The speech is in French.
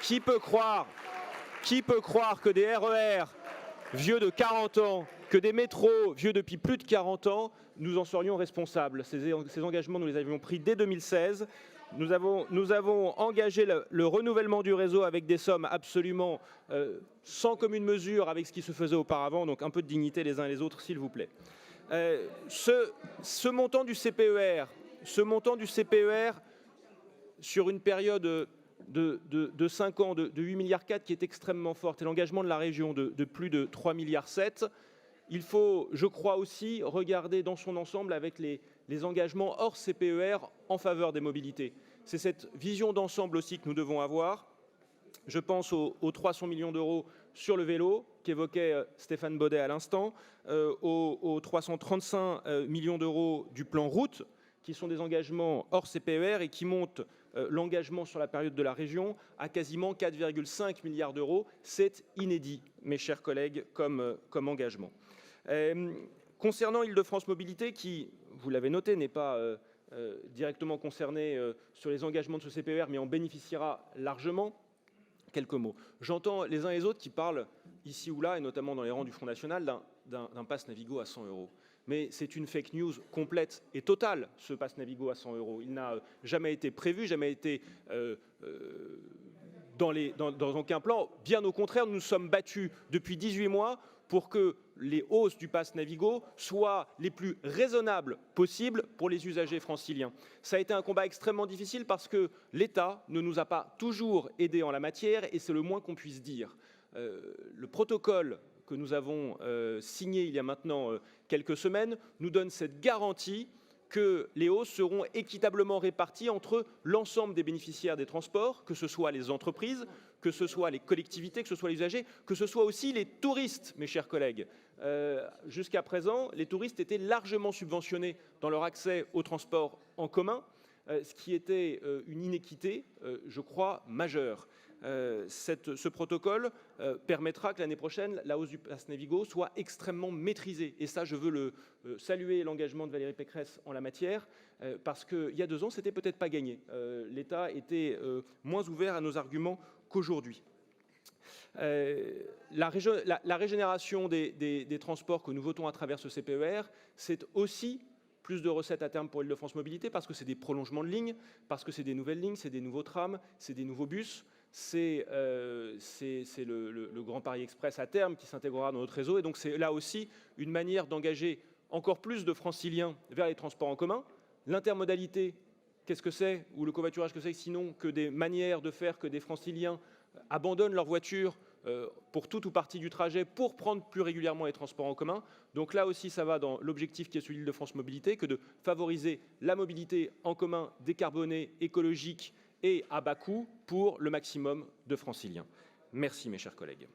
qui peut croire que des RER vieux de 40 ans, que des métros vieux depuis plus de 40 ans, nous en serions responsables. Ces engagements, nous les avions pris dès 2016. Nous avons engagé le renouvellement du réseau avec des sommes absolument sans commune mesure avec ce qui se faisait auparavant. Donc un peu de dignité les uns et les autres, s'il vous plaît. Ce montant du CPER, sur une période de 5 ans, de 8,4 milliards qui est extrêmement forte, et l'engagement de la région de plus de 3,7 milliards, il faut, je crois aussi, regarder dans son ensemble avec les engagements hors CPER en faveur des mobilités. C'est cette vision d'ensemble aussi que nous devons avoir. Je pense aux 300 millions d'euros sur le vélo qu'évoquait Stéphane Baudet à l'instant, aux 335 millions d'euros du plan route, qui sont des engagements hors CPER et qui montent l'engagement sur la période de la région à quasiment 4,5 milliards d'euros. C'est inédit, mes chers collègues, comme engagement. Concernant Île-de-France Mobilité, qui, vous l'avez noté, n'est pas directement concernée sur les engagements de ce CPER, mais en bénéficiera largement, quelques mots. J'entends les uns et les autres qui parlent ici ou là, et notamment dans les rangs du Front National, d'un pass Navigo à 100 euros. Mais c'est une fake news complète et totale, ce pass Navigo à 100 euros. Il n'a jamais été prévu, jamais été dans aucun plan. Bien au contraire, nous nous sommes battus depuis 18 mois pour que les hausses du pass Navigo soient les plus raisonnables possibles pour les usagers franciliens. Ça a été un combat extrêmement difficile parce que l'État ne nous a pas toujours aidés en la matière, et c'est le moins qu'on puisse dire. Le protocole que nous avons signé il y a maintenant quelques semaines nous donne cette garantie que les hausses seront équitablement réparties entre l'ensemble des bénéficiaires des transports, que ce soit les entreprises, que ce soit les collectivités, que ce soit les usagers, que ce soit aussi les touristes, mes chers collègues. Jusqu'à présent, les touristes étaient largement subventionnés dans leur accès aux transports en commun, ce qui était une inéquité, je crois, majeure. Ce protocole permettra que l'année prochaine, la hausse du pass Navigo soit extrêmement maîtrisée. Et ça, je veux saluer l'engagement de Valérie Pécresse en la matière, parce qu'il y a 2 ans, c'était peut-être pas gagné. L'État était moins ouvert à nos arguments qu'aujourd'hui. La régénération des transports que nous votons à travers ce CPER, c'est aussi plus de recettes à terme pour Île-de-France Mobilité, parce que c'est des prolongements de lignes, parce que c'est des nouvelles lignes, c'est des nouveaux trams, c'est des nouveaux bus, c'est le Grand Paris Express à terme qui s'intégrera dans notre réseau. Et donc c'est là aussi une manière d'engager encore plus de franciliens vers les transports en commun. L'intermodalité, qu'est-ce que c'est, ou le covoiturage, que c'est sinon que des manières de faire que des franciliens abandonnent leur voiture pour toute ou partie du trajet pour prendre plus régulièrement les transports en commun. Donc là aussi, ça va dans l'objectif qui est celui d'Île-de-France Mobilité, que de favoriser la mobilité en commun décarbonée, écologique et à bas coût pour le maximum de franciliens. Merci mes chers collègues.